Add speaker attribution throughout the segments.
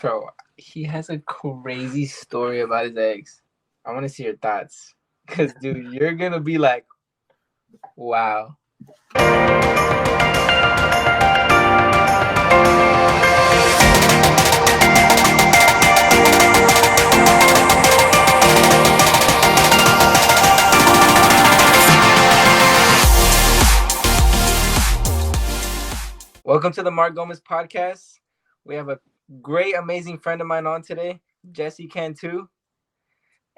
Speaker 1: Bro, he has a crazy story about his ex. I want to see your thoughts. Because, dude, you're going to be like, wow. Welcome to the Marc Gomez podcast. We have a great, amazing friend of mine on today, Jesse Cantu.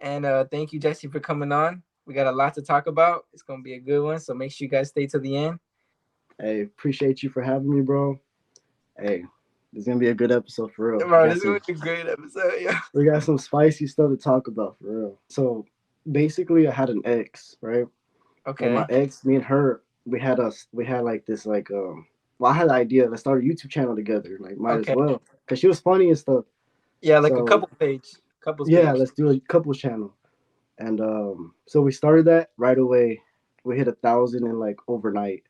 Speaker 1: And thank you, Jesse, for coming on. We got a lot to talk about. It's going to be a good one, so make sure you guys stay to the end.
Speaker 2: Hey, appreciate you for having me, bro. Hey, this is going to be a good episode for real.
Speaker 1: Bro, this is going to be a great episode, yeah.
Speaker 2: We got some spicy stuff to talk about for real. So, basically, I had an ex, right?
Speaker 1: Okay.
Speaker 2: And my ex, me and her, we had like this, well, I had the idea, let's start a YouTube channel together. Like, might as well. Because she was funny and stuff.
Speaker 1: Yeah, like a couple page.
Speaker 2: Yeah, let's do a couples channel. And so we started that right away. We hit 1,000 in like overnight.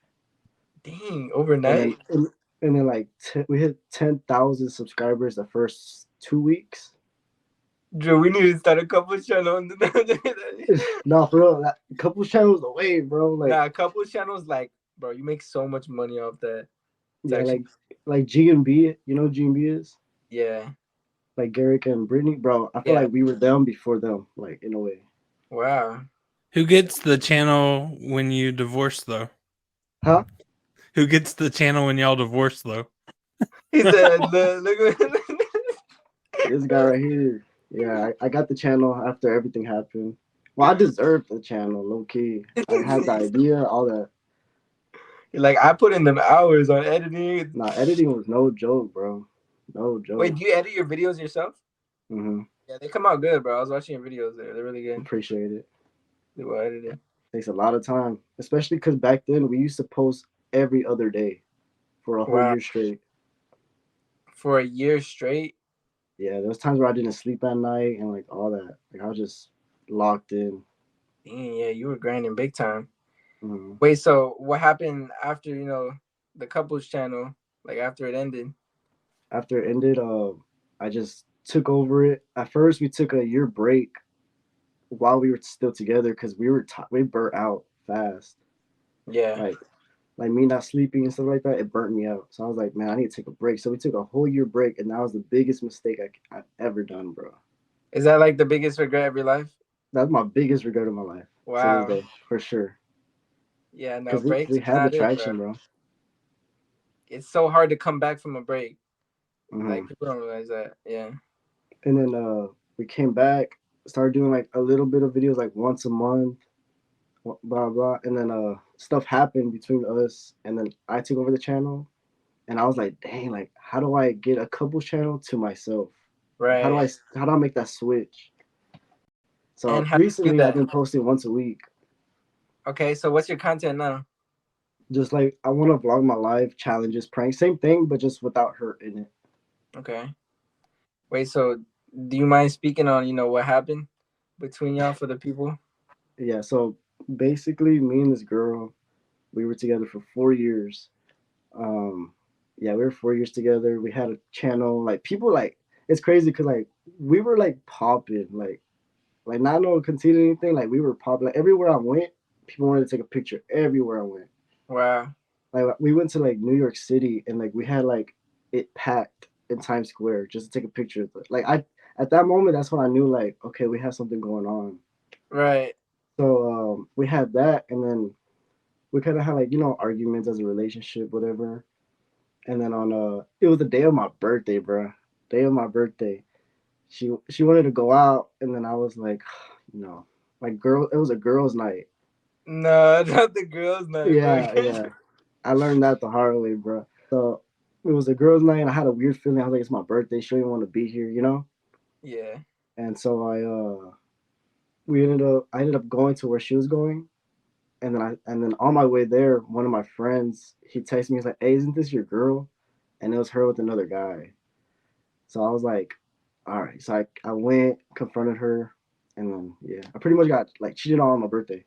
Speaker 1: Dang, overnight?
Speaker 2: And then like we hit 10,000 subscribers the first 2 weeks.
Speaker 1: Drew, we need to start a couples channel.
Speaker 2: No, for real, that couples channels the way, bro. Like,
Speaker 1: nah, couples channels, like, bro, you make so much money off that.
Speaker 2: It's actually... like G&B. You know who G&B is?
Speaker 1: Yeah.
Speaker 2: Like Garrick and Brittany, bro. I feel like we were them before them, like in a way.
Speaker 1: Wow.
Speaker 3: Who gets the channel when you divorce, though?
Speaker 2: Huh?
Speaker 3: Who gets the channel when y'all divorce, though?
Speaker 1: He said, look
Speaker 2: this guy right here. Yeah, I got the channel after everything happened. Well, I deserved the channel, low key. I had the idea, all that.
Speaker 1: Like, I put in them hours on editing.
Speaker 2: Nah, editing was no joke, bro. No joke.
Speaker 1: Wait, do you edit your videos yourself?
Speaker 2: Mm-hmm.
Speaker 1: Yeah, they come out good, bro. I was watching your videos there. They're really good.
Speaker 2: Appreciate it.
Speaker 1: They were edited.
Speaker 2: Takes a lot of time, especially because back then we used to post every other day for a whole year straight.
Speaker 1: For a year straight?
Speaker 2: Yeah, there was times where I didn't sleep at night and like all that. Like I was just locked in.
Speaker 1: Dang, yeah, you were grinding big time.
Speaker 2: Mm-hmm.
Speaker 1: Wait, so what happened after, the couples channel? Like after it ended?
Speaker 2: After it ended, I just took over it. At first, we took a year break while we were still together because we burnt out fast.
Speaker 1: Yeah.
Speaker 2: Like me not sleeping and stuff like that, it burnt me out. So I was like, man, I need to take a break. So we took a whole year break, and that was the biggest mistake I've ever done, bro.
Speaker 1: Is that like the biggest regret of your life?
Speaker 2: That's my biggest regret of my life.
Speaker 1: Wow.
Speaker 2: Day, for sure.
Speaker 1: Yeah, no, breaks.
Speaker 2: We had the traction, bro.
Speaker 1: It's so hard to come back from a break.
Speaker 2: Mm-hmm.
Speaker 1: Like, people don't realize that. Yeah.
Speaker 2: And then we came back, started doing like a little bit of videos like once a month, blah blah. And then stuff happened between us, and then I took over the channel, and I was like, dang, like how do I get a couples channel to myself?
Speaker 1: Right.
Speaker 2: How do I make that switch? So recently I've been posting once a week.
Speaker 1: Okay, so what's your content now?
Speaker 2: Just like I want to vlog my life, challenges, pranks, same thing, but just without her in it.
Speaker 1: Okay. Wait, so do you mind speaking on, what happened between y'all for the people?
Speaker 2: Yeah, so basically me and this girl, we were together for 4 years. Yeah, we were 4 years together. We had a channel. Like people like it's crazy because like we were like popping, like not no conceit or anything. Like we were popping. Like everywhere I went, people wanted to take a picture. Everywhere I went.
Speaker 1: Wow.
Speaker 2: Like we went to like New York City and like we had like it packed in Times Square just to take a picture. Like at that moment, that's when I knew like, okay, we have something going on.
Speaker 1: Right.
Speaker 2: So we had that, and then we kind of had like arguments as a relationship, whatever. And then on it was the day of my birthday, bro. Day of my birthday. She wanted to go out, and then I was like, no, like it was a girls' night.
Speaker 1: No, not the girls' night.
Speaker 2: Yeah, yeah. I learned that the hard way, bro. So it was a girls' night, and I had a weird feeling. I was like, it's my birthday. She didn't want to be here,
Speaker 1: Yeah.
Speaker 2: And so I ended up going to where she was going, and then on my way there, one of my friends, he texted me. He's like, "Hey, isn't this your girl?" And it was her with another guy. So I was like, all right. So I went, confronted her, and then yeah, I pretty much got like cheated on my birthday.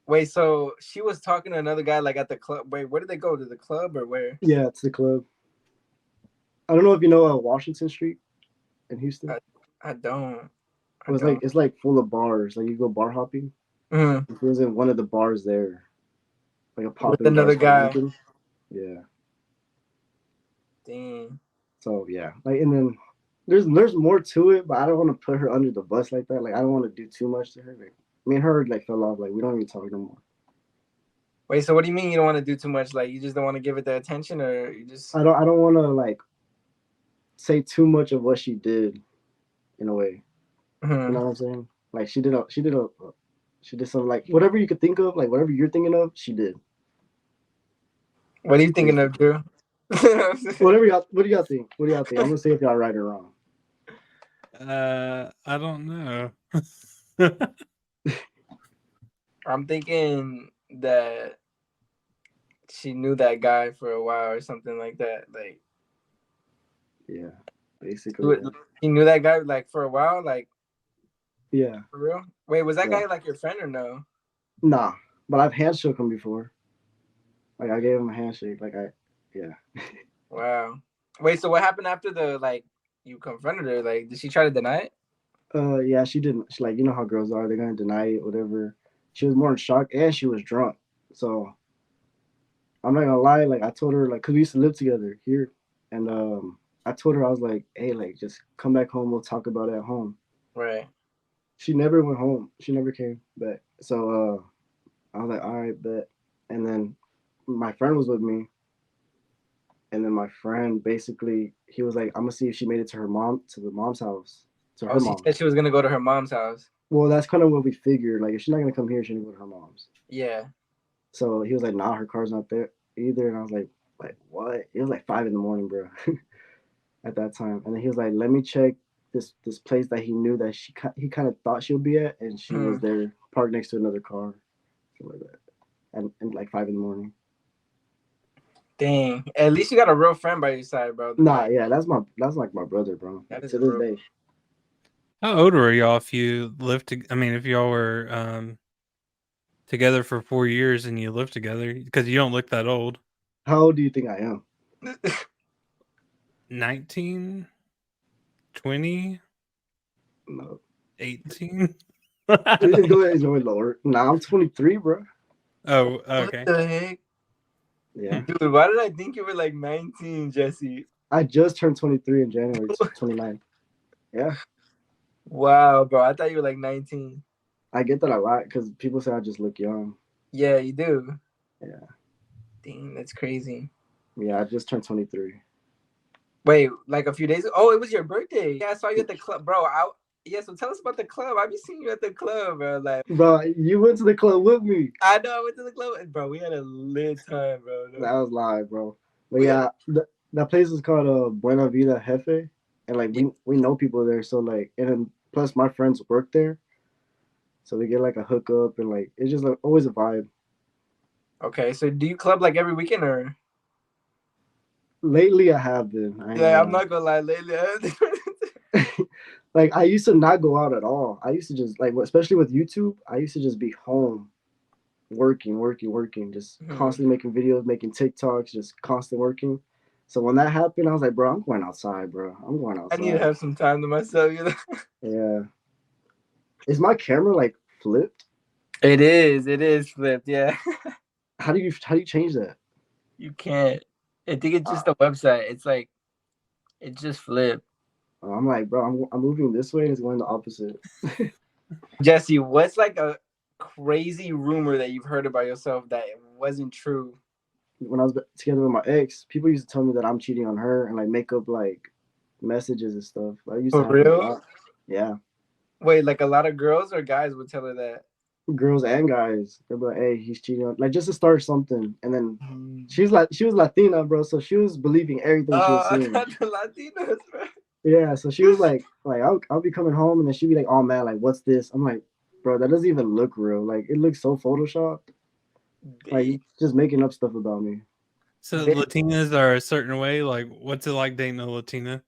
Speaker 1: Wait, so she was talking to another guy like at the club. Wait, where did they go? To the club or where?
Speaker 2: Yeah, it's the club. I don't know if you know Washington Street. in Houston?
Speaker 1: I don't.
Speaker 2: It was like it's like full of bars. Like you go bar hopping.
Speaker 1: Mm-hmm.
Speaker 2: He was in one of the bars there, like a
Speaker 1: With
Speaker 2: popular bar
Speaker 1: another
Speaker 2: called
Speaker 1: guy.
Speaker 2: Lincoln. Yeah.
Speaker 1: Dang.
Speaker 2: So yeah, like and then there's more to it, but I don't want to put her under the bus like that. Like I don't want to do too much to her. Like me and her like fell off. Like we don't even talk no more.
Speaker 1: Wait, so what do you mean you don't want to do too much? Like you just don't want to give it the attention, or you just?
Speaker 2: I don't want to like say too much of what she did, in a way.
Speaker 1: Mm-hmm.
Speaker 2: You know what I'm saying? Like she did some like whatever you could think of, like whatever you're thinking of, she did.
Speaker 1: What are you thinking of, Drew?
Speaker 2: What do y'all think? What do y'all think? I'm gonna see if y'all right or wrong.
Speaker 3: I don't know.
Speaker 1: I'm thinking that she knew that guy for a while or something like that. Like,
Speaker 2: yeah, basically. Yeah.
Speaker 1: She knew that guy like for a while. Like,
Speaker 2: yeah,
Speaker 1: for real. Wait, was that guy like your friend or no?
Speaker 2: Nah, but I've handshook him before. Like I gave him a handshake. Yeah.
Speaker 1: Wow. Wait, so what happened after you confronted her? Like, did she try to deny it?
Speaker 2: Yeah, she didn't. She like, you know how girls are. They're gonna deny it, whatever. She was more in shock, and she was drunk. So I'm not gonna lie. Like I told her, like, cause we used to live together here, and I told her I was like, hey, like, just come back home. We'll talk about it at home.
Speaker 1: Right.
Speaker 2: She never went home. She never came back. So I was like, all right, bet. And then my friend was with me. And then my friend basically, he was like, I'm gonna see if she made it to the mom's house. To her mom.
Speaker 1: She said she was gonna go to her mom's house.
Speaker 2: Well, that's kind of what we figured. Like, if she's not gonna come here, she's gonna go to her mom's.
Speaker 1: Yeah.
Speaker 2: So he was like, nah, her car's not there either. And I was like what? It was like 5 a.m, bro, at that time. And then he was like, let me check this place that he knew that he kind of thought she'll be at, and she was there, parked next to another car, something like that, and like 5 a.m.
Speaker 1: Dang. At least you got a real friend by your side, bro.
Speaker 2: Nah, yeah, that's like my brother, bro.
Speaker 1: That is
Speaker 2: to this day.
Speaker 3: How old were y'all if you lived if y'all were together for 4 years and you lived together? Because you don't look that old.
Speaker 2: How old do you think I am?
Speaker 3: 19? 20?
Speaker 2: No.
Speaker 3: 18?
Speaker 2: It's going lower. Nah, I'm 23, bro.
Speaker 3: Oh, okay.
Speaker 1: What the heck?
Speaker 2: Yeah.
Speaker 1: Dude, why did I think you were like 19, Jesse?
Speaker 2: I just turned 23 in January 29th. Yeah.
Speaker 1: Wow, bro. I thought you were like 19.
Speaker 2: I get that a lot because people say I just look young.
Speaker 1: Yeah, you do.
Speaker 2: Yeah.
Speaker 1: Dang, that's crazy.
Speaker 2: Yeah, I just turned 23.
Speaker 1: Wait, like a few days ago? Oh, it was your birthday. Yeah, I saw you at the club, bro. Yeah, so tell us about the club. I be seeing you at the club, bro. Like,
Speaker 2: bro, you went to the club with me.
Speaker 1: I know, I went to the club, bro. We had a lit time, bro.
Speaker 2: That was live, bro. But yeah, that place is called Buena Vida Jefe, and like we know people there, so like, and then plus my friends work there, so we get like a hookup, and like it's just like always a vibe.
Speaker 1: Okay, so do you club like every weekend or?
Speaker 2: Lately, I have been.
Speaker 1: I'm not gonna lie. Lately,
Speaker 2: like I used to not go out at all. I used to just like, especially with YouTube, I used to just be home, working, just constantly making videos, making TikToks, just constant working. So when that happened, I was like, bro, I'm going outside, bro. I'm going outside.
Speaker 1: I need to have some time to myself, you know.
Speaker 2: Yeah. Is my camera like flipped?
Speaker 1: It is flipped. Yeah.
Speaker 2: How do you change that?
Speaker 1: You can't. I think it's just the website. It's like, it just flipped.
Speaker 2: I'm like, bro, I'm moving this way and it's going the opposite.
Speaker 1: Jesse, what's like a crazy rumor that you've heard about yourself that wasn't true?
Speaker 2: When I was together with my ex, people used to tell me that I'm cheating on her and like make up like messages and stuff. I used
Speaker 1: For
Speaker 2: to
Speaker 1: real?
Speaker 2: A lot. Yeah.
Speaker 1: Wait, like a lot of girls or guys would tell her that?
Speaker 2: Girls and guys, they'd be like, "Hey, he's cheating on," like just to start something. And then she was Latina, bro, so she was believing everything she was seeing.
Speaker 1: The Latinas, bro.
Speaker 2: Yeah, so she was like I'll be coming home and then she'd be like, "Oh man, like what's this?" I'm like, "Bro, that doesn't even look real. Like it looks so photoshopped. Like just making up stuff about me."
Speaker 3: So Latinas are a certain way. Like, what's it like dating a Latina?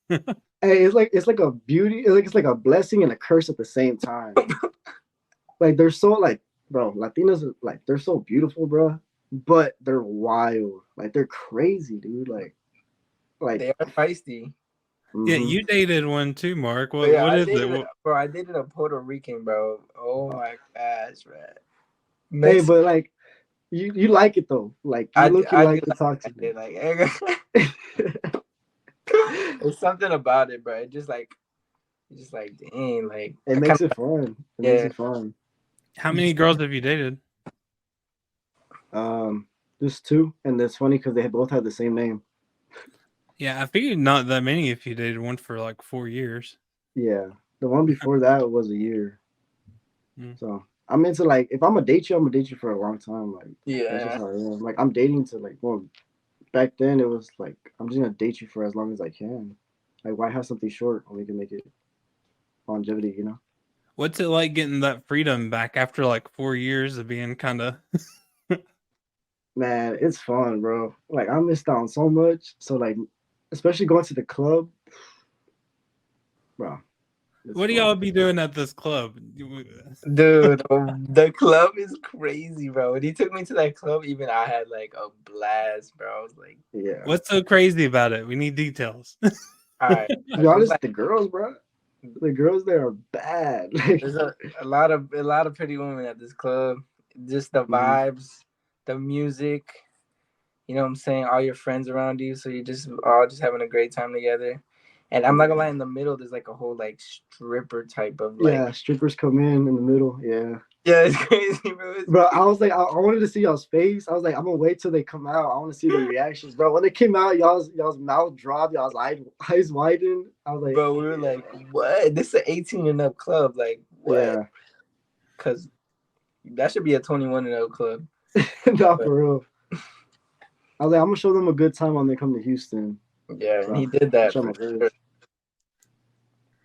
Speaker 2: Hey, it's like a beauty. It's like a blessing and a curse at the same time. Like they're so like, bro, Latinas are like they're so beautiful, bro, but they're wild. Like they're crazy, dude. Like
Speaker 1: they are feisty.
Speaker 3: Yeah, you dated one too, Mark.
Speaker 1: But yeah,
Speaker 3: What
Speaker 1: I
Speaker 3: is
Speaker 1: dated,
Speaker 3: it?
Speaker 1: bro. I dated a Puerto Rican, bro. Oh my gosh, man.
Speaker 2: Hey,
Speaker 1: Mexican.
Speaker 2: but like you like it though. Like you look, you
Speaker 1: I do
Speaker 2: like to talk to them.
Speaker 1: like there's something about it, bro. Just like dang, like
Speaker 2: It
Speaker 1: I kind
Speaker 2: makes it fun. It makes
Speaker 1: yeah.
Speaker 2: it fun.
Speaker 3: How many girls have you dated?
Speaker 2: Just two, and it's funny because they both had the same name.
Speaker 3: Yeah, I figured not that many if you dated one for like 4 years.
Speaker 2: Yeah, the one before that was a year.
Speaker 3: Mm.
Speaker 2: So I'm into like if I'm gonna date you, I'm gonna date you for a long time. Like that's just
Speaker 1: Yeah.
Speaker 2: how I am. Like I'm dating to like well, back then it was like I'm just gonna date you for as long as I can. Like why have something short when we can make it longevity? You know.
Speaker 3: What's it like getting that freedom back after like 4 years of being kind of?
Speaker 2: Man, it's fun, bro. Like I missed out on so much. So like, especially going to the club, bro. It's
Speaker 3: What do
Speaker 2: fun.
Speaker 3: y'all be doing at this club?
Speaker 1: Dude, the club is crazy, bro. When he took me to that club, even I had like a blast, bro. I was like,
Speaker 2: Yeah.
Speaker 3: What's so crazy about it? We need details.
Speaker 1: all right.
Speaker 2: To be
Speaker 1: Just
Speaker 2: honest,
Speaker 1: like
Speaker 2: the girls, bro. The girls there are bad.
Speaker 1: there's a lot of pretty women at this club. Just the
Speaker 2: Mhm.
Speaker 1: vibes, the music, you know what I'm saying? All your friends around you, so you're just all just having a great time together. And I'm not gonna lie, in the middle there's like a whole like stripper type of like
Speaker 2: Yeah, strippers come in the middle. Yeah.
Speaker 1: yeah, it's crazy, bro.
Speaker 2: Bro, I was like, I wanted to see y'all's face. I was like, I'm gonna wait till they come out. I want to see the reactions, bro. When they came out, y'all's mouth dropped, y'all's eyes widened. I was like,
Speaker 1: Bro, we were like, what? This is an 18 and up club. Like, what?
Speaker 2: yeah,
Speaker 1: Because that should be a 21 and up club.
Speaker 2: not
Speaker 1: But
Speaker 2: for real. I was like, I'm gonna show them a good time when they come to Houston.
Speaker 1: yeah, and
Speaker 2: So
Speaker 1: he did
Speaker 2: I
Speaker 1: that
Speaker 2: show
Speaker 1: for
Speaker 2: my
Speaker 1: sure.
Speaker 2: face.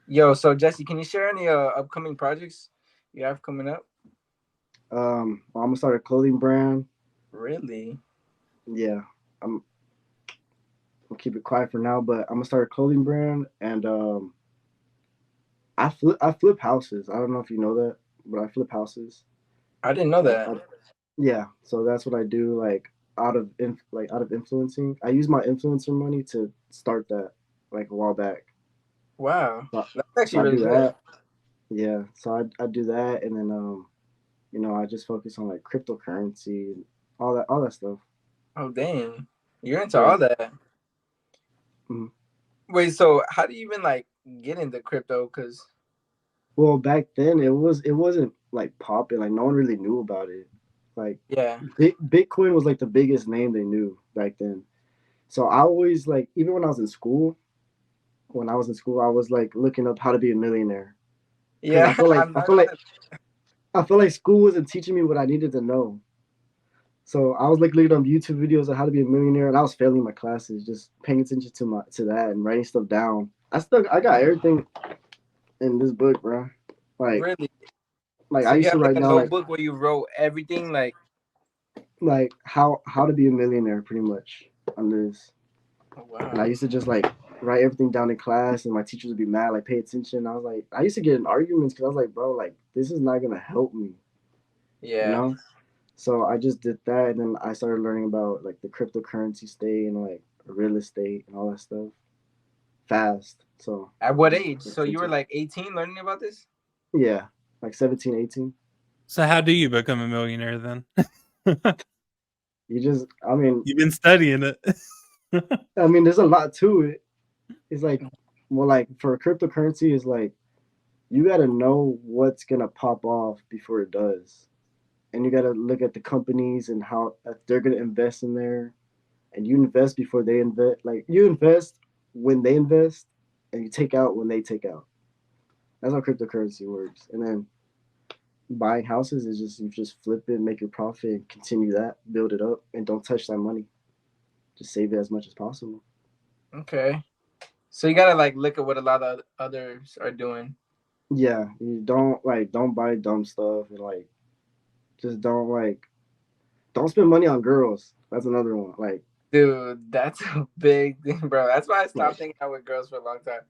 Speaker 1: Yo, so Jesse, can you share any upcoming projects you have coming up?
Speaker 2: Well, I'm gonna start a clothing brand.
Speaker 1: Really?
Speaker 2: Yeah, I'm. I'll keep it quiet for now, but I'm gonna start a clothing brand, and I flip houses. I don't know if you know that, but I flip houses.
Speaker 1: I didn't know that.
Speaker 2: Yeah, so that's what I do. Like out of influencing, I use my influencer money to start that like a while back.
Speaker 1: Wow.
Speaker 2: So,
Speaker 1: That's
Speaker 2: so
Speaker 1: actually
Speaker 2: I
Speaker 1: really
Speaker 2: do
Speaker 1: good.
Speaker 2: that. Yeah, so I do that, and then I just focus on like cryptocurrency and all that stuff.
Speaker 1: Oh, dang. You're into
Speaker 2: Yeah.
Speaker 1: all that.
Speaker 2: Mhm.
Speaker 1: Wait, so how do you even like get into crypto? Because,
Speaker 2: Well, back then it wasn't like popping. Like no one really knew about it. Like
Speaker 1: yeah.
Speaker 2: Bitcoin was like the biggest name they knew back then. So I always like even when I was in school, I was like looking up how to be a millionaire because
Speaker 1: Yeah, I'm not
Speaker 2: I feel like school wasn't teaching me what I needed to know. So I was like looking up YouTube videos on how to be a millionaire, and I was failing my classes, just paying attention to that and writing stuff down. I got everything in this book, bro. Like
Speaker 1: really.
Speaker 2: like
Speaker 1: So
Speaker 2: I
Speaker 1: you
Speaker 2: used to
Speaker 1: have like
Speaker 2: write
Speaker 1: a
Speaker 2: down
Speaker 1: notebook where you wrote everything, like,
Speaker 2: like how to be a millionaire pretty much on this.
Speaker 1: oh,
Speaker 2: And I
Speaker 1: wow.
Speaker 2: used to just like write everything down in class, and my teachers would be mad, like pay attention. I was like, I used to get in arguments because I was like, bro, like this is not gonna help me, you
Speaker 1: Yeah.
Speaker 2: know. So I just did that, and then I started learning about like the cryptocurrency state and like real estate and all that stuff fast. So
Speaker 1: At
Speaker 2: I
Speaker 1: what
Speaker 2: just
Speaker 1: age?
Speaker 2: went
Speaker 1: So you were
Speaker 2: into
Speaker 1: like 18 learning about this?
Speaker 2: yeah, like 17, 18.
Speaker 3: So how do you become a millionaire then?
Speaker 2: You just,
Speaker 3: You've been studying it.
Speaker 2: there's a lot to it. It's like, well, like for cryptocurrency, it's like you gotta know what's gonna pop off before it does, and you gotta look at the companies and how if they're gonna invest in there, and you invest before they invest. Like you invest when they invest, and you take out when they take out. That's how cryptocurrency works. And then buying houses is just you just flip it, make your profit, and continue that, build it up, and don't touch that money. Just save it as much as possible.
Speaker 1: Okay. So you gotta like look at what a lot of others are doing.
Speaker 2: Yeah, you don't buy dumb stuff and like just don't spend money on girls. That's another one.
Speaker 1: Dude, that's a big thing, bro. That's why I stopped
Speaker 2: Like
Speaker 1: hanging out with girls for a long time.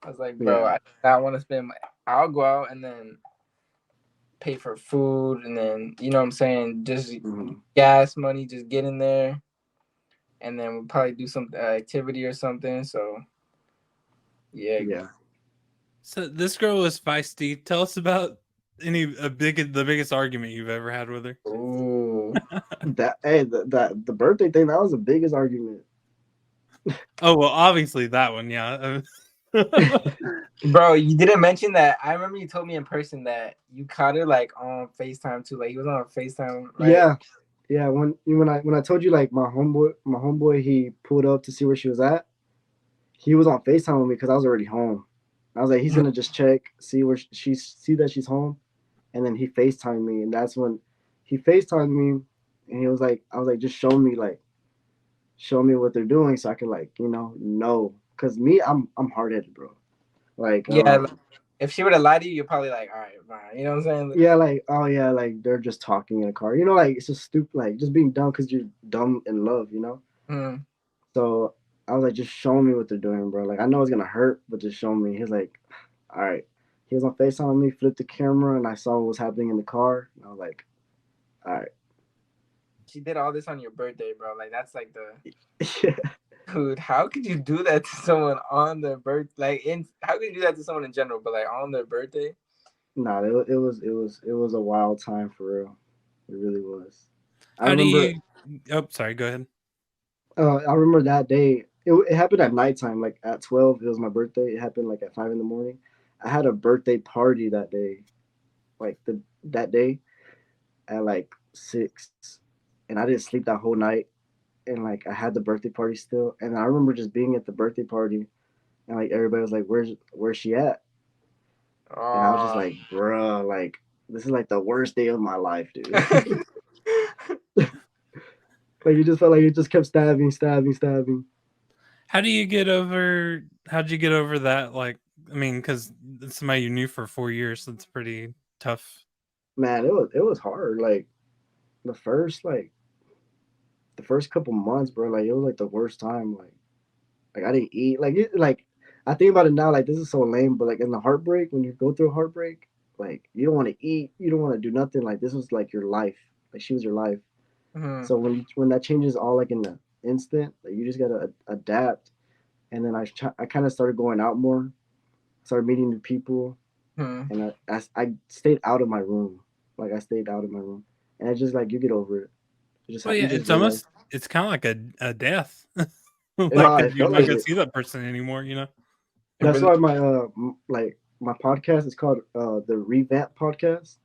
Speaker 1: I was like, bro,
Speaker 2: yeah.
Speaker 1: I do not want to spend. I'll go out and then pay for food, and then you know what I'm saying, just
Speaker 2: Mm-hmm.
Speaker 1: gas money, just get in there, and then we'll probably do some activity or something. So Yeah.
Speaker 2: Yeah.
Speaker 3: So this girl was feisty. Tell us about the biggest argument you've ever had with her.
Speaker 1: Ooh.
Speaker 2: The birthday thing, that was the biggest argument.
Speaker 3: Oh well, obviously that one, yeah.
Speaker 1: Bro, you didn't mention that. I remember you told me in person that you caught her like on FaceTime too. Like he was on FaceTime, right?
Speaker 2: Yeah. When I told you like my homeboy he pulled up to see where she was at. He was on FaceTime with me because I was already home. I was like, he's gonna just check, see where see that she's home, and then he FaceTimed me, and that's when he FaceTimed me, and he was like, I was like, just show me what they're doing so I can like know, because me I'm hard headed, bro. Like
Speaker 1: Yeah. Like, if she would have lied to you, you're probably like, all right, fine. You know what I'm saying?
Speaker 2: yeah, like oh yeah, like they're just talking in a car, like it's just stupid, like just being dumb because you're dumb in love.
Speaker 1: Mm.
Speaker 2: So I was like, just show me what they're doing, bro. Like I know it's gonna hurt, but just show me. He's like, all right. He was on FaceTime with me, flipped the camera, and I saw what was happening in the car. And I was like, all right.
Speaker 1: She did all this on your birthday, bro. Like that's like the
Speaker 2: Yeah.
Speaker 1: dude. How could you do that to someone on their birth? How could you do that to someone in general, but like on their birthday?
Speaker 2: Nah, it was a wild time for real. It really was. I
Speaker 3: How do
Speaker 2: remember.
Speaker 3: you? Oh, sorry. Go ahead.
Speaker 2: I remember that day. It happened at nighttime, like at 12. It was my birthday. It happened like at 5 in the morning. I had a birthday party that day, like that day at like 6, and I didn't sleep that whole night. And like I had the birthday party still, and I remember just being at the birthday party, and like everybody was like, "Where's she at?" And I was just like, "Bruh, like this is like the worst day of my life, dude." Like you just felt like it just kept stabbing, stabbing, stabbing.
Speaker 3: How do you get over? How'd you get over that? Like, I mean, because it's somebody you knew for 4 years. So it's pretty tough.
Speaker 2: Man, it was hard. Like the first like the first couple months, bro. Like it was like the worst time. Like I didn't eat. Like I think about it now. Like this is so lame, but like in the heartbreak, when you go through a heartbreak, like you don't want to eat, you don't want to do nothing. Like this was like your life. Like she was your life.
Speaker 1: Mm-hmm.
Speaker 2: So when that changes all like in the instant, like you just gotta adapt. And then I kind of started going out more, started meeting new people,
Speaker 1: Mm-hmm.
Speaker 2: and I stayed out of my room. Like I stayed out of my room, and it's just like you get over it.
Speaker 3: Well, yeah,
Speaker 2: You just realize.
Speaker 3: it's kind of like a death.
Speaker 2: No,
Speaker 3: Like
Speaker 2: I
Speaker 3: 'cause you're
Speaker 2: felt
Speaker 3: not
Speaker 2: like
Speaker 3: gonna
Speaker 2: it.
Speaker 3: see that person anymore.
Speaker 1: It
Speaker 2: That's
Speaker 1: really.
Speaker 2: why my podcast is called the Revamp Podcast,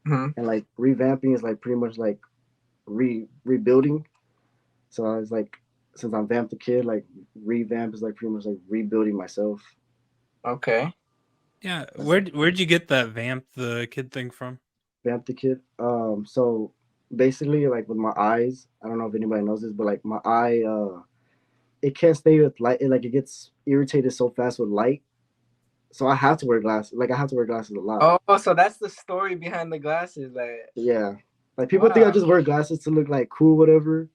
Speaker 1: Mm-hmm.
Speaker 2: and like revamping is like pretty much like rebuilding. So I was like, since I'm Vamp the Kid, like revamp is like pretty much like rebuilding myself.
Speaker 1: Okay.
Speaker 3: Yeah,
Speaker 2: That's
Speaker 3: where'd you get that Vamp the Kid thing from?
Speaker 2: Vamp the Kid. So basically, like with my eyes, I don't know if anybody knows this, but like my eye, it can't stay with light. It gets irritated so fast with light. So I have to wear glasses. Like I have to wear glasses a lot.
Speaker 1: Oh, so that's the story behind the glasses. Like,
Speaker 2: Yeah. Like people think I
Speaker 1: wow.
Speaker 2: just wear glasses to look like cool, whatever.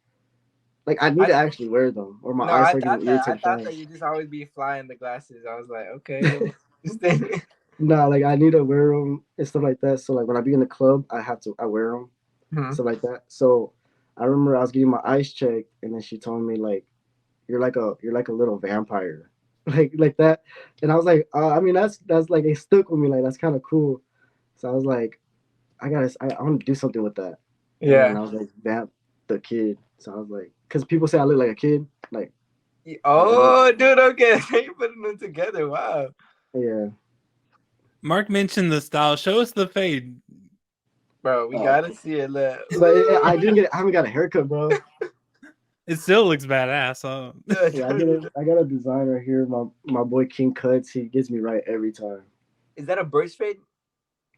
Speaker 2: Like I need
Speaker 1: I
Speaker 2: to actually wear them, or my
Speaker 1: no,
Speaker 2: eyes
Speaker 1: I
Speaker 2: start
Speaker 1: thought
Speaker 2: getting
Speaker 1: that. I
Speaker 2: irritated
Speaker 1: thought that
Speaker 2: fast.
Speaker 1: you just always be flying the glasses. I was like, okay, interesting.
Speaker 2: Nah, like I need to wear them and stuff like that. So like when I be in the club, I wear them,
Speaker 1: Hmm.
Speaker 2: stuff like that. So I remember I was getting my eyes checked, and then she told me like you're like a little vampire, like that. And I was like, I mean that's like it stuck with me. Like that's kind of cool. So I was like, I want to do something with that. And then
Speaker 1: Yeah.
Speaker 2: I was like, Vamp the Kid. So I was like, because people say I look like a kid, like I look,
Speaker 1: Oh, dude. Okay, you putting them together. Wow.
Speaker 2: yeah.
Speaker 3: Mark mentioned the style. Show us the fade.
Speaker 1: Bro, we
Speaker 2: Oh,
Speaker 1: gotta see it. Look.
Speaker 2: but I didn't get. I haven't got a haircut, bro.
Speaker 3: It still looks badass. Huh?
Speaker 2: Yeah, I got a designer here. My boy King Cuts. He gets me right every time.
Speaker 1: Is that a burst fade?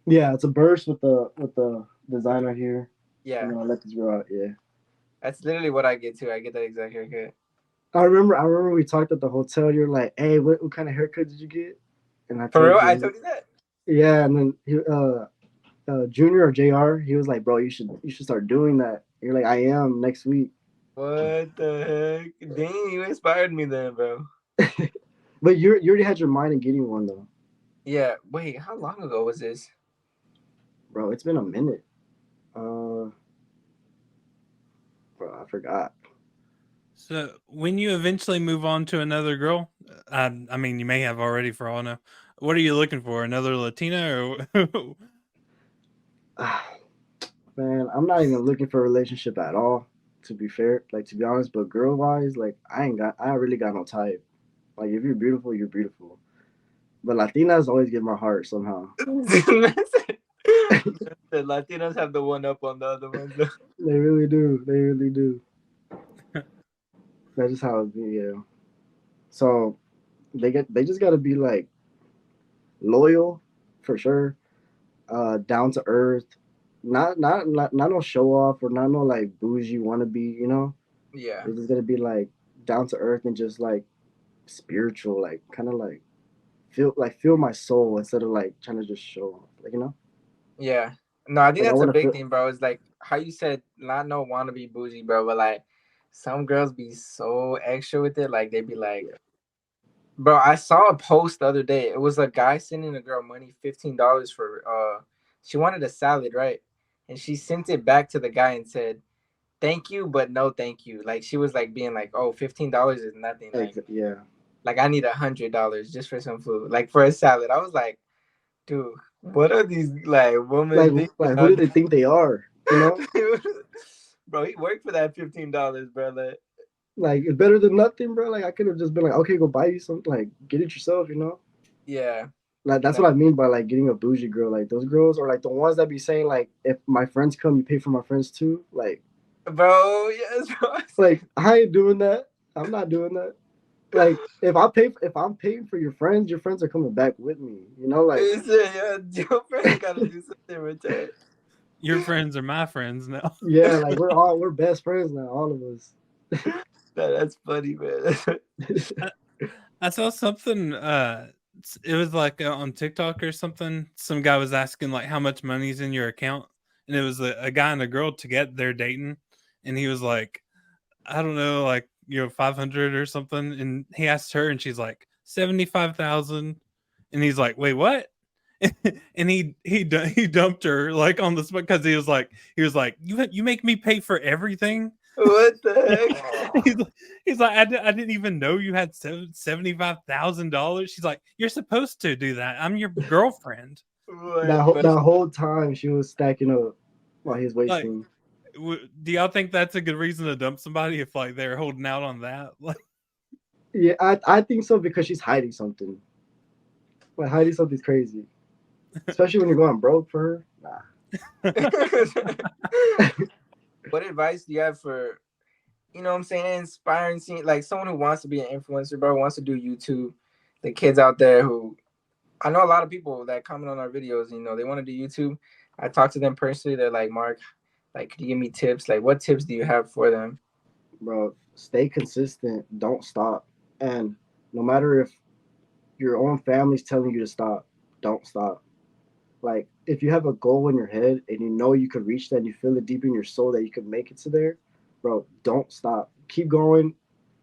Speaker 2: Yeah, it's a burst with the designer here, and
Speaker 1: Yeah,
Speaker 2: then I let this grow out. Yeah,
Speaker 1: that's literally what I get too. I get that exact haircut.
Speaker 2: I remember we talked at the hotel. You're like, hey, what kind of haircut did you get? And I
Speaker 1: For
Speaker 2: told
Speaker 1: real? I
Speaker 2: you,
Speaker 1: told you that.
Speaker 2: yeah. And then Junior or Jr. He was like, bro, you should start doing that. You're like, I am next week.
Speaker 1: What the heck? Dang, you inspired me then, bro.
Speaker 2: But you already had your mind in getting one though,
Speaker 1: Yeah. Wait, how long ago was this?
Speaker 2: bro. It's been a minute. Uh, bro, I forgot.
Speaker 3: So when you eventually move on to another girl, I mean, you may have already for all I know. What are you looking for? Another Latina or?
Speaker 2: Man, I'm not even looking for a relationship at all. To be fair, like to be honest, but girl wise, like I really got no type. Like if you're beautiful, you're beautiful. But Latinas always get my heart somehow.
Speaker 1: The Latinos have the one up on the other ones.
Speaker 2: They really do. They really do. That's just how it be. Yeah. So they just gotta be like loyal, for sure. Down to earth. Not no show off or not no like bougie wannabe. You know.
Speaker 1: Yeah,
Speaker 2: They just gotta be like down to earth and just like spiritual, like kind of like feel my soul instead of like trying to just show off. Like
Speaker 1: yeah. No, I think
Speaker 2: like I
Speaker 1: that's a
Speaker 2: want to
Speaker 1: big
Speaker 2: feel
Speaker 1: thing, bro. It's like how you said, not no wanna be bougie, bro, but like some girls be so extra with it. Like they be like, bro, I saw a post the other day. It was a guy sending a girl money, $15 for she wanted a salad, right? And she sent it back to the guy and said, "Thank you, but no thank you." Like she was like being like, "Oh, $15 is nothing."
Speaker 2: yeah.
Speaker 1: Like I need $100 just for some food. Like for a salad. I was like, dude, what are these like women thinking
Speaker 2: Like who do
Speaker 1: out
Speaker 2: they think they are? You know,
Speaker 1: there? Bro, he worked for that $15, bro. Like,
Speaker 2: like it's better than nothing, bro. Like I could have just been like, okay, go buy you something. Like get it yourself. You know.
Speaker 1: yeah.
Speaker 2: Like that's
Speaker 1: No,
Speaker 2: what I mean by like getting a bougie girl. Like those girls are like the ones that be saying like, if my friends come, you pay for my friends too.
Speaker 1: bro, yes, bro.
Speaker 2: Like I ain't doing that. I'm not doing that. Like if I'm paying for your friends are coming back with me. You know, like
Speaker 1: It's, yeah, your friends gotta do something in return.
Speaker 3: Your friends are my friends now.
Speaker 2: yeah, like we're best friends now, all of us.
Speaker 1: That's funny, man.
Speaker 3: I, I saw something. It was like on TikTok or something. Some guy was asking like how much money's in your account, and it was a guy and a girl to get their dating, and he was like, I don't know, like 500 or something, and he asked her, and she's like 75,000, and he's like, wait, what? And he dumped her like on the spot because he was like you make me pay for everything.
Speaker 1: What the heck?
Speaker 3: he's, he's like I didn't even know you had $75,000. She's like, you're supposed to do that. I'm your girlfriend.
Speaker 1: What, bro?
Speaker 2: That whole time she was stacking up while he's
Speaker 3: Like,
Speaker 2: wasting.
Speaker 3: do y'all think that's a good reason to dump somebody if like they're holding out on that? Like,
Speaker 2: Yeah, I think so because she's hiding something. Like hiding something's crazy, especially when you're going broke for her.
Speaker 1: What advice do you have for, what I'm saying, inspiring, like someone who wants to be an influencer, bro, wants to do YouTube, the kids out there who, I know a lot of people that comment on our videos, they want to do YouTube. I talk to them personally. They're like, Mark, like, could you give me tips? Like, what tips do you have for them?
Speaker 2: Bro, stay consistent. Don't stop. And no matter if your own family's telling you to stop, don't stop. Like if you have a goal in your head and you know you could reach that and you feel it deep in your soul that you could make it to there, bro, don't stop. Keep going.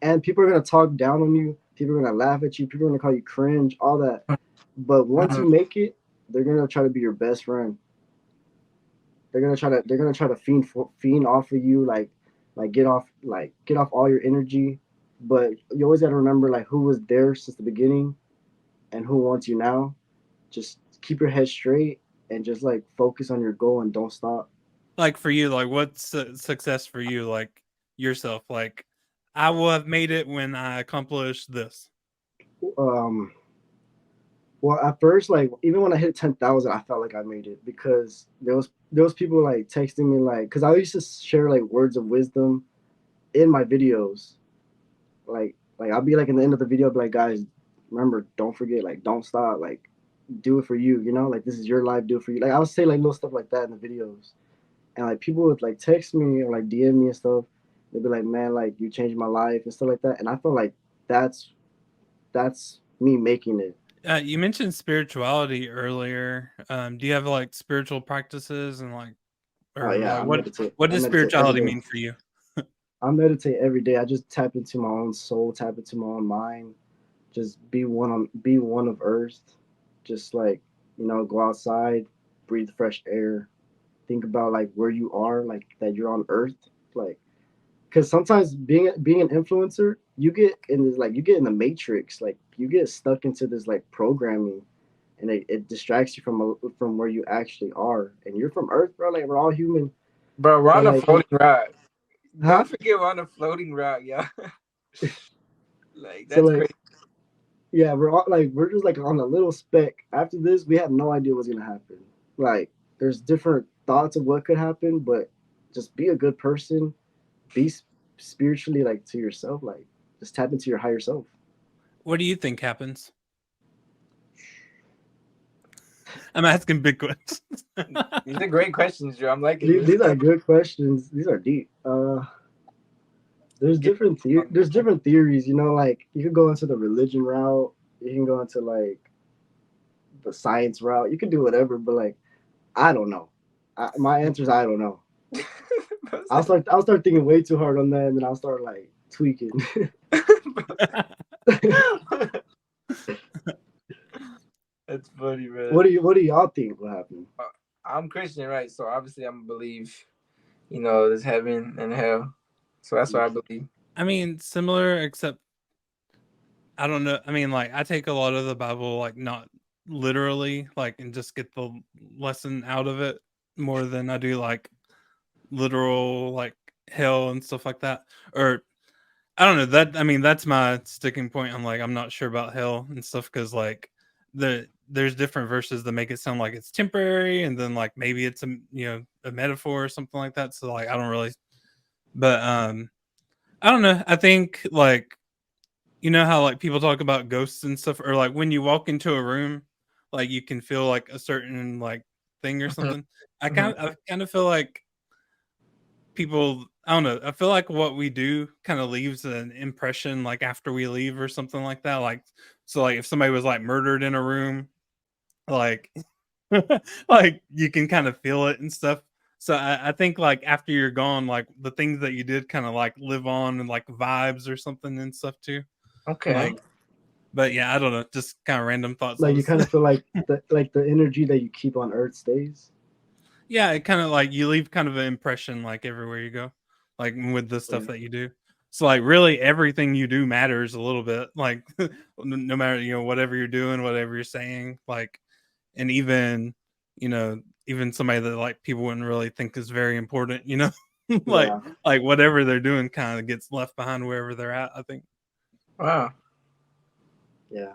Speaker 2: And people are gonna talk down on you. People are gonna laugh at you. People are gonna call you cringe, all that. But once
Speaker 1: Mhm.
Speaker 2: you make it, they're gonna try to be your best friend. They're gonna try to fiend off of you, get off all your energy. But you always gotta remember like who was there since the beginning and who wants you now. Just keep your head straight and just like focus on your goal and don't stop.
Speaker 3: like for you, like what's success for you? Like yourself, like I will have made it when I accomplish this.
Speaker 2: Um, well, at first, like even when I hit 10,000, I felt like I made it because there was people like texting me like because I used to share like words of wisdom in my videos. Like I'll be like in the end of the video, I'll be like, guys, remember, don't forget, like don't stop, like do it for you, like this is your life, do it for you. Like I would say like little stuff like that in the videos, and like people would like text me or like DM me and stuff. They'd be like, man, like you changed my life and stuff like that, and I feel like that's me making it.
Speaker 3: You mentioned spirituality earlier. Do you have like spiritual practices and like,
Speaker 2: Oh
Speaker 3: or
Speaker 2: yeah,
Speaker 3: like what
Speaker 2: I
Speaker 3: does
Speaker 2: meditate every
Speaker 3: spirituality
Speaker 2: day.
Speaker 3: mean for you?
Speaker 2: I meditate every day. I just tap into my own soul, tap into my own mind, just be one of earth. Just like, go outside, breathe fresh air, think about like where you are, like that you're on earth, like because sometimes being an influencer, you get in this like you get in the matrix, like you get stuck into this like programming, and it distracts you from where you actually are, and you're from Earth, bro. Like we're all human,
Speaker 1: Bro, we're
Speaker 2: but
Speaker 1: on a
Speaker 2: like,
Speaker 1: floating rock.
Speaker 2: huh?
Speaker 1: Don't forget we're on a floating rock, yeah. Like
Speaker 2: So
Speaker 1: that's
Speaker 2: like,
Speaker 1: crazy.
Speaker 2: yeah, we're just like on a little speck. After this, we have no idea what's gonna happen. Like, there's different thoughts of what could happen, but just be a good person, be spiritually like to yourself, like just tap into your higher self.
Speaker 3: What do you think happens? I'm asking big questions.
Speaker 1: These are great questions, Joe. I'm liking this.
Speaker 2: These are good questions. These are deep. There's
Speaker 1: Get
Speaker 2: there's different theories. You know, like you could go into the religion route. You can go into like the science route. You can do whatever, but like I don't know. My answer is I don't know. I'll start thinking way too hard on that, and then I'll start like tweaking.
Speaker 1: That's funny, man.
Speaker 2: What do y'all think will happen?
Speaker 1: I'm Christian, right? So obviously I'm gonna believe, there's heaven and hell. So that's what I believe.
Speaker 3: I mean, similar, except I don't know. I mean, like I take a lot of the Bible, like not literally, like and just get the lesson out of it more than I do like literal like hell and stuff like that. Or I don't know that. I mean, that's my sticking point. I'm not sure about hell and stuff because like there's different verses that make it sound like it's temporary, and then like maybe it's a metaphor or something like that. So like I don't really, but I don't know. I think like how like people talk about ghosts and stuff, or like when you walk into a room, like you can feel like a certain like thing or something. I kind of feel like people, I don't know, I feel like what we do kind of leaves an impression like after we leave or something like that. Like so like if somebody was like murdered in a room, like like you can kind of feel it and stuff. So I think like after you're gone, like the things that you did kind of like live on and like vibes or something and stuff too.
Speaker 1: Okay.
Speaker 3: Like but yeah, I don't know, just kind of random thoughts.
Speaker 2: Like you kind of feel like the energy that you keep on Earth stays.
Speaker 3: Yeah, it kind of like you leave kind of an impression like everywhere you go, like with the
Speaker 2: Yeah,
Speaker 3: stuff that you do. So like really everything you do matters a little bit, like no matter whatever you're doing, whatever you're saying, like and even somebody that like people wouldn't really think is very important, like
Speaker 2: yeah,
Speaker 3: like whatever they're doing kind of gets left behind wherever they're at, I think.
Speaker 1: Wow.
Speaker 2: yeah.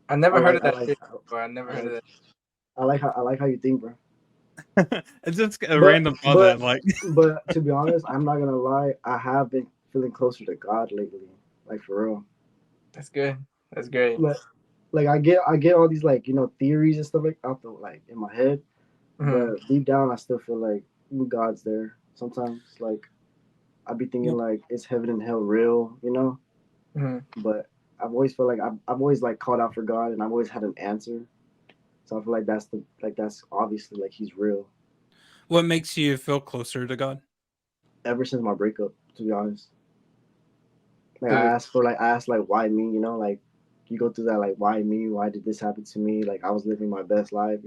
Speaker 1: I never heard of
Speaker 2: I
Speaker 1: that
Speaker 2: like
Speaker 1: theory before. I never
Speaker 2: I
Speaker 1: heard of
Speaker 2: like
Speaker 1: that.
Speaker 2: I like how you think, bro.
Speaker 3: It's just a
Speaker 2: But
Speaker 3: random thought
Speaker 2: but
Speaker 3: that like
Speaker 2: but to be honest, I'm not gonna lie. I have been feeling closer to God lately, like for real.
Speaker 1: That's good. That's great.
Speaker 2: Like I get all these like theories and stuff like out the like in my head,
Speaker 1: Hmm.
Speaker 2: but deep down I still feel like God's there. Sometimes like I be thinking like is heaven and hell real,
Speaker 1: Hmm.
Speaker 2: But I've always felt like I've always like called out for God and I've always had an answer. So I feel like that's obviously like He's real.
Speaker 3: what makes you feel closer to God?
Speaker 2: Ever since my breakup, to be honest. Like
Speaker 1: Dude,
Speaker 2: I asked like why me, like you go through that like why me? Why did this happen to me? Like I was living my best life.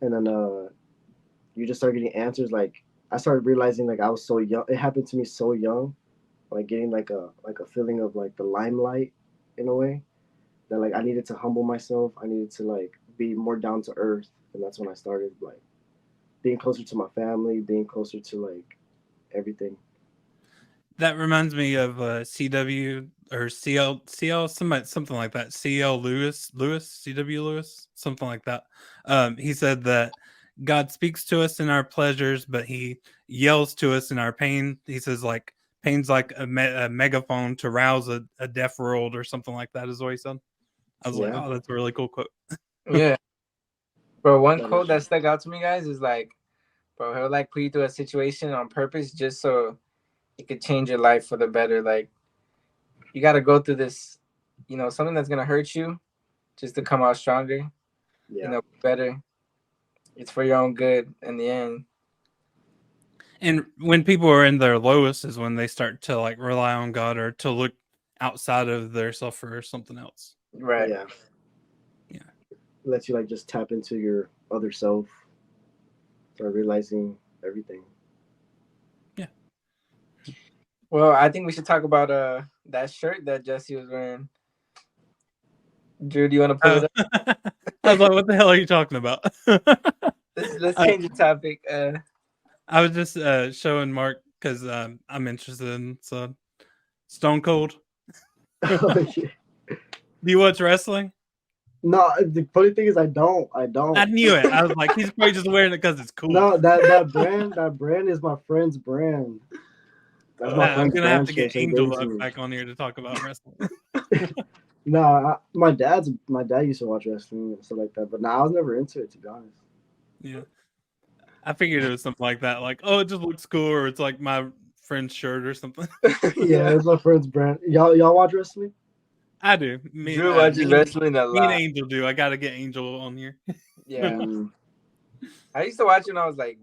Speaker 2: And then you just start getting answers. Like I started realizing like I was so young. It happened to me so young, like getting like a feeling of like the limelight in a way that like I needed to humble myself. I needed to like be more down to earth, and that's when I started like being closer to my family, being closer to like everything.
Speaker 3: That reminds me of CW or CL something like that. CL Lewis CW Lewis something like that. He said that God speaks to us in our pleasures, but He yells to us in our pain. He says like pain's like a megaphone to rouse a deaf world or something like that. Is what he said. I was like,
Speaker 2: Yeah,
Speaker 3: oh, that's a really cool quote.
Speaker 1: yeah. Bro, one
Speaker 2: that is
Speaker 1: quote
Speaker 2: true.
Speaker 1: that stuck out to me, guys, is like, bro, he'll like put you through a situation on purpose just so it could change your life for the better. Like, you got to go through this, something that's gonna hurt you, just to come out stronger.
Speaker 2: Yeah,
Speaker 1: Better. It's for your own good in the end.
Speaker 3: And when people are in their lowest is when they start to like rely on God or to look outside of their self or something else.
Speaker 1: Right.
Speaker 2: yeah.
Speaker 3: Yeah.
Speaker 2: Lets you like just tap into your other self, start realizing everything.
Speaker 3: Yeah.
Speaker 1: Well, I think we should talk about that shirt that Jesse was wearing. Drew, do you want to pull it up?
Speaker 3: I was like, what the hell are you talking about?
Speaker 1: Let's change the topic.
Speaker 3: I was just showing Mark because I'm interested in some Stone Cold.
Speaker 2: Oh, yeah.
Speaker 3: Do you watch wrestling?
Speaker 2: No, the funny thing is I don't.
Speaker 3: I knew it. I was like, he's probably just wearing it because it's cool.
Speaker 2: No, that brand is my friend's brand. That's my
Speaker 3: I'm
Speaker 2: friend's
Speaker 3: gonna have
Speaker 2: brand
Speaker 3: to get
Speaker 2: shirt, so he
Speaker 3: Angel
Speaker 2: gave it to me.
Speaker 3: back on here to talk about wrestling.
Speaker 2: No, my dad used to watch wrestling and stuff like that, but I was never into it, to be honest.
Speaker 3: Yeah, I figured it was something like that. Like, oh, it just looks cool, or it's like my friend's shirt or something.
Speaker 2: Yeah, it's my friend's brand. Y'all watch wrestling?
Speaker 3: I do.
Speaker 1: Drew watches wrestling a lot.
Speaker 3: Me and Angel do. I gotta get Angel on here.
Speaker 1: Yeah. I used to watch when I was like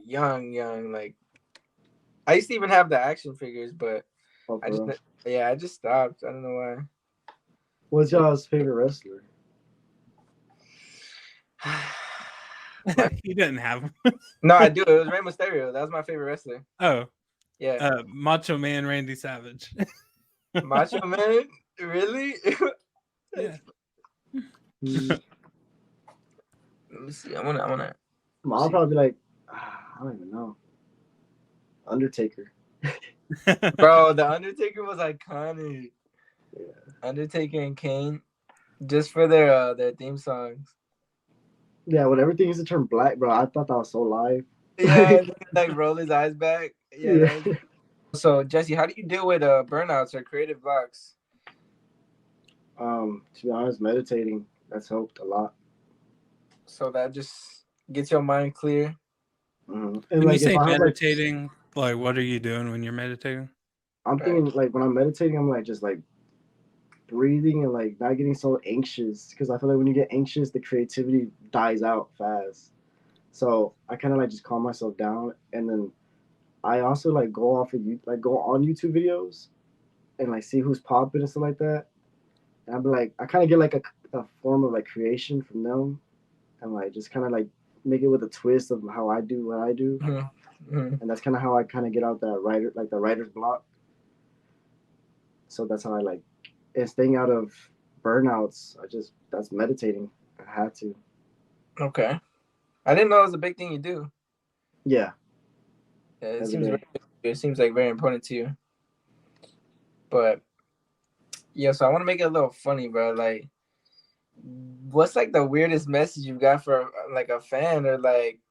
Speaker 1: young. Like I used to even have the action figures, but I just stopped. I don't know why.
Speaker 2: What's y'all's favorite wrestler?
Speaker 3: He didn't have him.
Speaker 1: No, I do. It was Rey Mysterio. That was my favorite wrestler.
Speaker 3: Oh.
Speaker 1: Yeah.
Speaker 3: Macho Man Randy Savage.
Speaker 1: Macho Man? Really?
Speaker 3: Yeah.
Speaker 1: Let me see. I wanna.
Speaker 2: I'll probably be like, I don't even know. Undertaker.
Speaker 1: Bro, the Undertaker was iconic.
Speaker 2: Yeah.
Speaker 1: Undertaker and Kane, just for their theme songs.
Speaker 2: Yeah, when everything used to turn black, bro, I thought that was so live.
Speaker 1: Yeah, like roll his eyes back. Yeah.
Speaker 2: Yeah.
Speaker 1: So Jesse, how do you deal with burnouts or creative blocks?
Speaker 2: To be honest, meditating, that's helped a lot.
Speaker 1: So that just gets your mind clear.
Speaker 2: And
Speaker 3: when
Speaker 2: like,
Speaker 3: you say
Speaker 2: if I
Speaker 3: meditating, like what are you doing when you're meditating?
Speaker 2: I'm thinking like when I'm meditating, I'm like just like breathing and like not getting so anxious, because I feel like when you get anxious, the creativity dies out fast. So I kind of like just calm myself down, and then I also like go on YouTube videos and like see who's popping and stuff like that. And I'll be like, I kind of get like a form of like creation from them, and like just kind of like make it with a twist of how I do what I do. And that's kind of how I kind of get out that writer's block. So that's how I like, and staying out of burnouts. That's meditating. I had to.
Speaker 1: Okay, I didn't know it was a big thing you do.
Speaker 2: Yeah.
Speaker 1: It seems like very important to you. But yeah, so I want to make it a little funny, bro. Like, what's like the weirdest message you got for like a fan, or like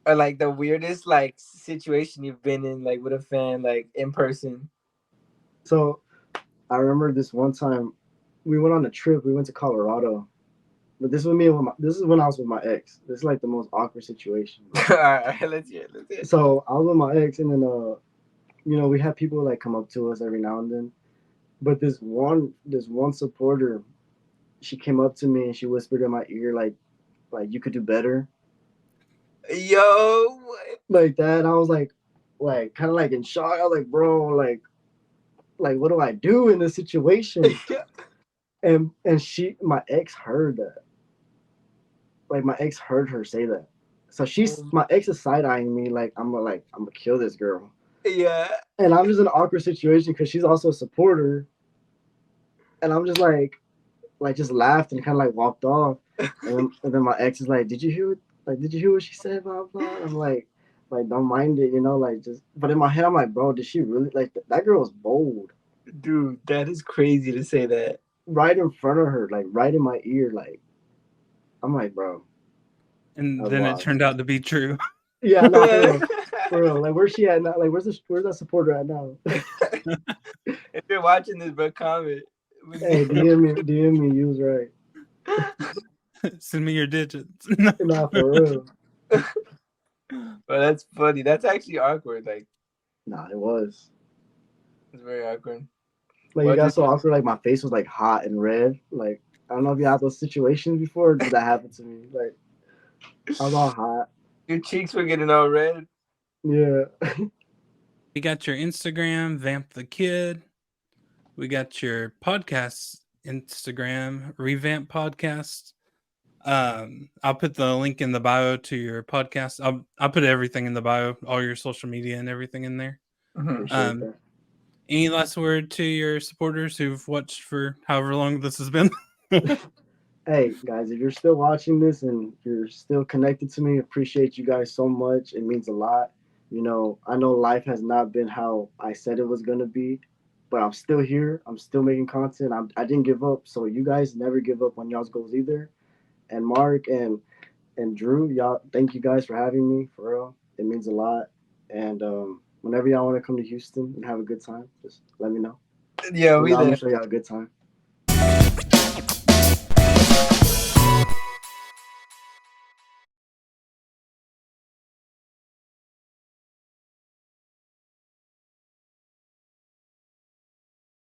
Speaker 1: the weirdest like situation you've been in, like with a fan, like in person?
Speaker 2: So I remember this one time we went on a trip. We went to Colorado, but this was this is when I was with my ex. This is like the most awkward situation.
Speaker 1: All right, let's hear it.
Speaker 2: So I was with my ex, and then we had people like come up to us every now and then. But this one supporter, she came up to me and she whispered in my ear like you could do better.
Speaker 1: Yo,
Speaker 2: like that. And I was like kind of like in shock. I was like, bro, like what do I do in this situation? and my ex heard that. Like my ex heard her say that. So my ex is side eyeing me like I'm gonna kill this girl.
Speaker 1: Yeah.
Speaker 2: And I'm just in an awkward situation because she's also a supporter. And I'm just like just laughed and kind of like walked off. And then my ex is like, did you hear what she said? Blah blah. I'm like don't mind it, like just. But in my head, I'm like, bro, did she really like that girl was bold,
Speaker 1: dude? That is crazy to say that
Speaker 2: right in front of her, like right in my ear, like. I'm like, bro.
Speaker 3: And then it turned out to be true.
Speaker 2: Yeah, no, for real. Like, where's she at now? Like, where's that supporter at now?
Speaker 1: If you're watching this, bro, comment.
Speaker 2: Hey, DM me. You was right.
Speaker 3: Send me your digits.
Speaker 2: Nah, for real.
Speaker 1: But that's funny. That's actually awkward. Like,
Speaker 2: nah, it was.
Speaker 1: It's very awkward.
Speaker 2: Like, it got so awkward. Like, my face was like hot and red. Like, I don't know if you had those situations before, but that happened to me. Like, I was all hot.
Speaker 1: Your cheeks were getting all red.
Speaker 2: Yeah.
Speaker 3: We got your Instagram, Vamp the Kid. We got your podcast Instagram, Revamp Podcast. I'll put the link in the bio to your podcast. I'll put everything in the bio, all your social media and everything in there.
Speaker 2: Appreciate that.
Speaker 3: Any last word to your supporters who've watched for however long this has been?
Speaker 2: Hey guys, if you're still watching this and you're still connected to me, appreciate you guys so much. It means a lot. I know life has not been how I said it was gonna be, but I'm still here. I'm still making content. I didn't give up. So you guys never give up on y'all's goals either. And Mark and Drew, y'all, thank you guys for having me. For real, it means a lot. And whenever y'all want to come to Houston and have a good time, just let me know.
Speaker 1: Yeah,
Speaker 2: I'm
Speaker 1: we
Speaker 2: gonna
Speaker 1: there.
Speaker 2: show y'all a good time.